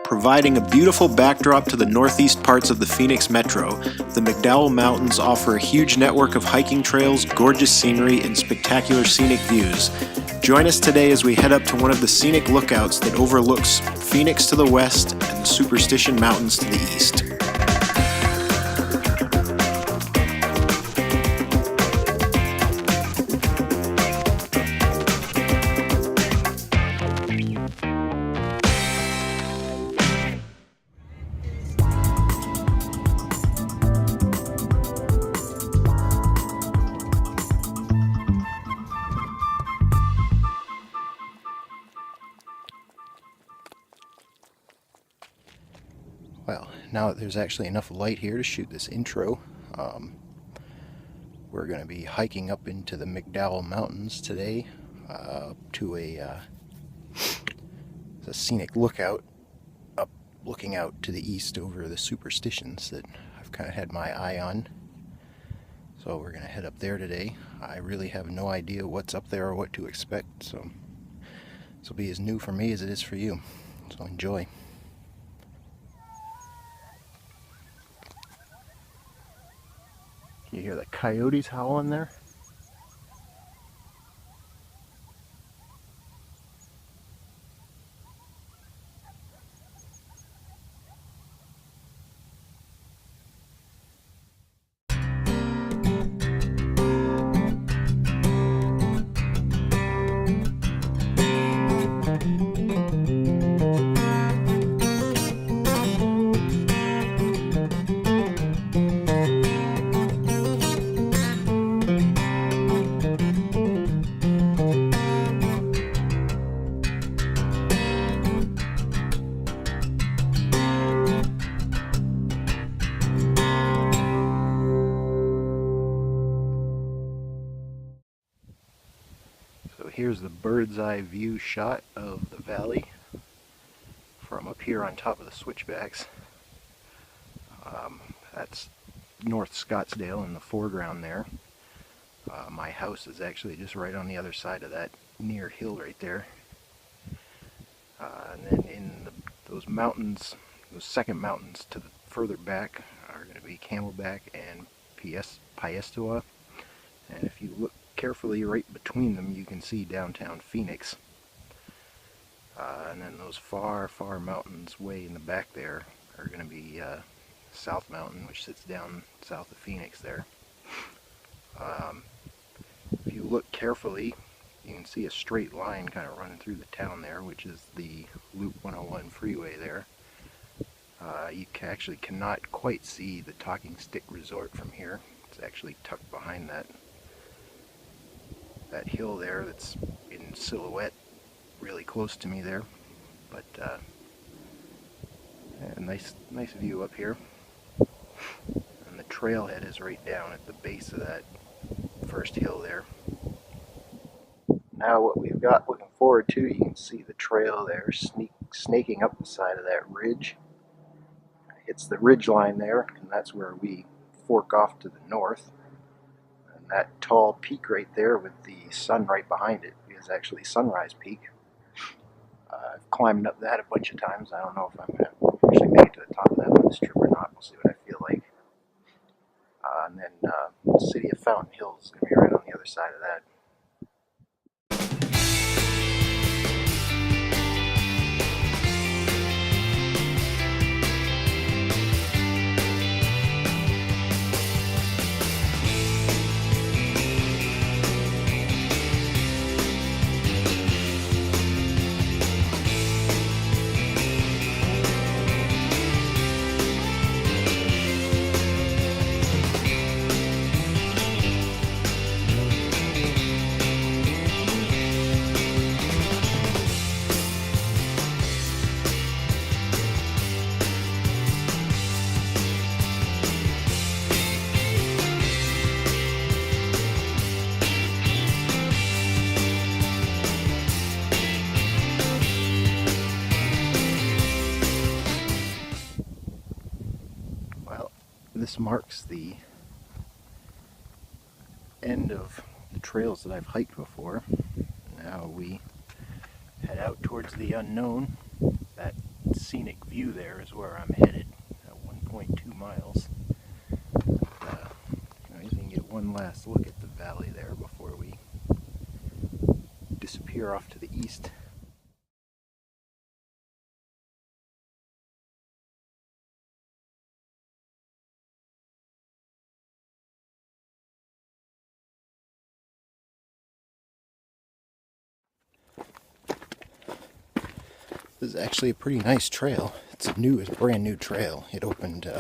Providing a beautiful backdrop to the northeast parts of the Phoenix Metro, the McDowell Mountains offer a huge network of hiking trails, gorgeous scenery, and spectacular scenic views. Join us today as we head up to one of the scenic lookouts that overlooks Phoenix to the west and the Superstition Mountains to the east. Well, now that there's actually enough light here to shoot this intro, we're going to be hiking up into the McDowell Mountains today to a scenic lookout up looking out to the east over the Superstitions that I've kind of had my eye on. So we're going to head up there today. I really have no idea what's up there or what to expect, so this will be as new for me as it is for you. So enjoy. You hear the coyotes howling there? Here's the bird's eye view shot of the valley from up here on top of the switchbacks. That's North Scottsdale in the foreground there. My house is actually just right on the other side of that near hill right there. And then in those mountains, those second mountains to the further back are going to be Camelback and Piestewa. And if you look carefully right between them, you can see downtown Phoenix. And then those far mountains way in the back there are going to be South Mountain, which sits down south of Phoenix there. If you look carefully, you can see a straight line kind of running through the town there, which is the Loop 101 freeway there. You actually cannot quite see the Talking Stick Resort from here. It's actually tucked behind that hill there that's in silhouette really close to me there, but a nice view up here, and the trailhead is right down at the base of that first hill there. Now what we've got looking forward to, you can see the trail there snaking up the side of that ridge. It's the ridge line there, and that's where we fork off to the north. That tall peak right there with the sun right behind it is actually Sunrise Peak. I've climbed up that a bunch of times. I don't know if I'm going to actually make it to the top of that on this trip or not. We'll see what I feel like. And then the city of Fountain Hills is going to be right on the other side of that. This marks the end of the trails that I've hiked before. Now we head out towards the unknown, that scenic view. view there is where I'm headed at 1.2 miles. You can get one last look at the valley there before we disappear off to the east. This is actually a pretty nice trail. It's a brand new trail. It opened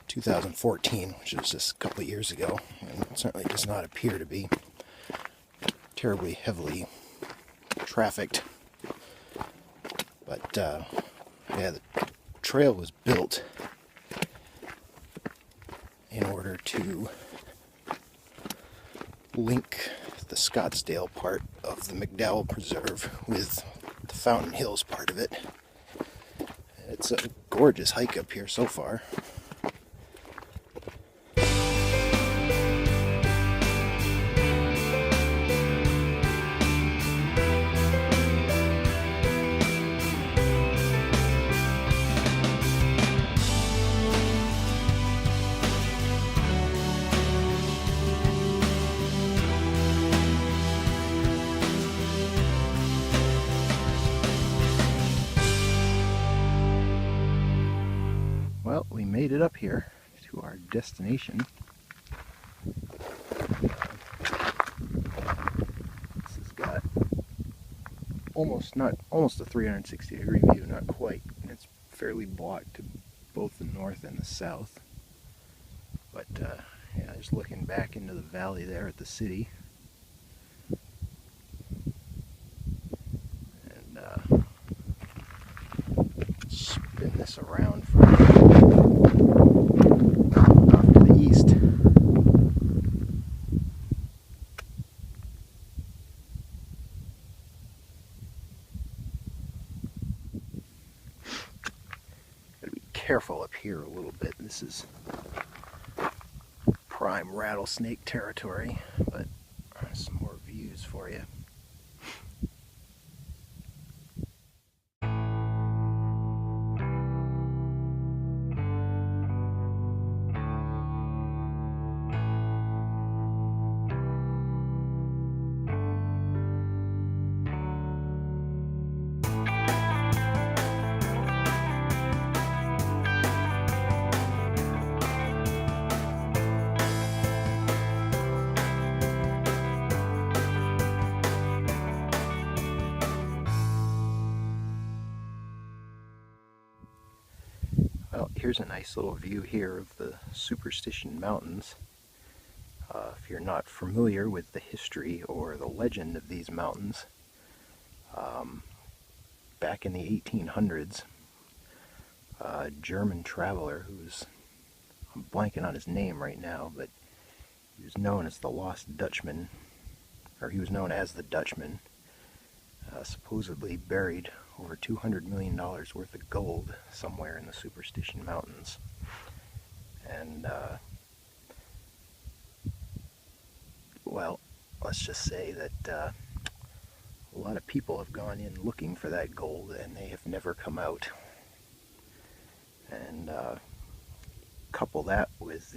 2014, which is just a couple of years ago, and it certainly does not appear to be terribly heavily trafficked. But yeah, the trail was built in order to link the Scottsdale part of the McDowell Preserve with the Fountain Hills part of it. It's a gorgeous hike up here so far. Well, we made it up here to our destination. This has got almost a 360-degree view, not quite. It's fairly blocked to both the north and the south. But yeah, just looking back into the valley there at the city. And spin this around for off to the east. Gotta be careful up here a little bit. This is prime rattlesnake territory, but some more views for you. Well, here's a nice little view here of the Superstition Mountains. If you're not familiar with the history or the legend of these mountains, back in the 1800s, a German traveler I'm blanking on his name right now, but he was known as the Lost Dutchman, or he was known as the Dutchman, supposedly buried over $200 million worth of gold somewhere in the Superstition Mountains. And, well, let's just say that a lot of people have gone in looking for that gold and they have never come out. And couple that with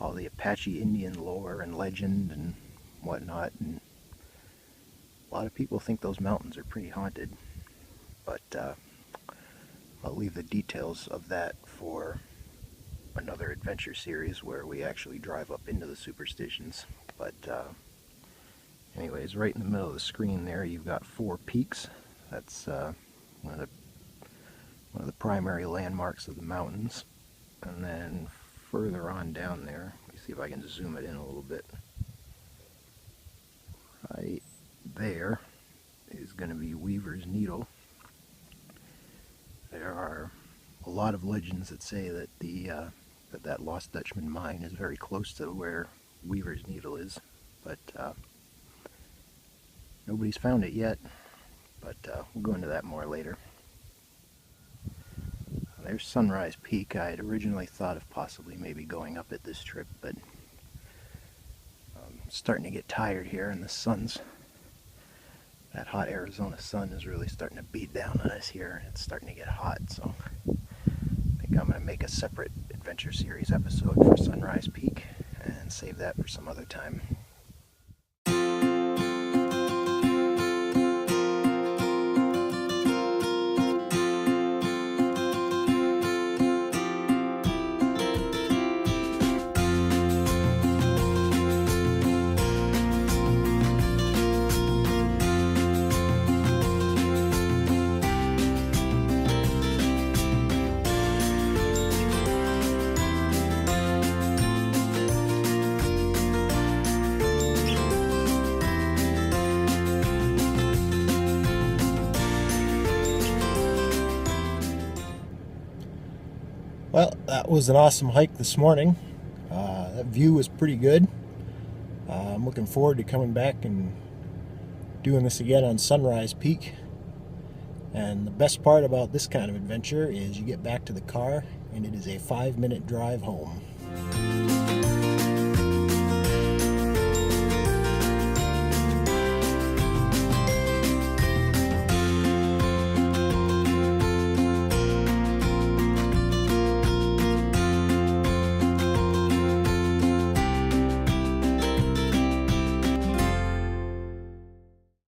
all the Apache Indian lore and legend and whatnot, and a lot of people think those mountains are pretty haunted, but I'll leave the details of that for another adventure series where we actually drive up into the superstitions. But anyways, right in the middle of the screen there you've got 4 peaks. That's one of the primary landmarks of the mountains. And then further on down there, let me see if I can zoom it in a little bit. Right there is going to be Weaver's Needle. There are a lot of legends that say that that Lost Dutchman mine is very close to where Weaver's Needle is, but nobody's found it yet. But we'll go into that more later. There's Sunrise Peak. I had originally thought of possibly maybe going up it this trip, but I'm starting to get tired here, and the sun's That hot Arizona sun is really starting to beat down on us here. It's starting to get hot, so I think I'm going to make a separate adventure series episode for Sunrise Peak and save that for some other time. Well, that was an awesome hike this morning. That view was pretty good. I'm looking forward to coming back and doing this again on Sunrise Peak. And the best part about this kind of adventure is you get back to the car and it is a 5-minute drive home.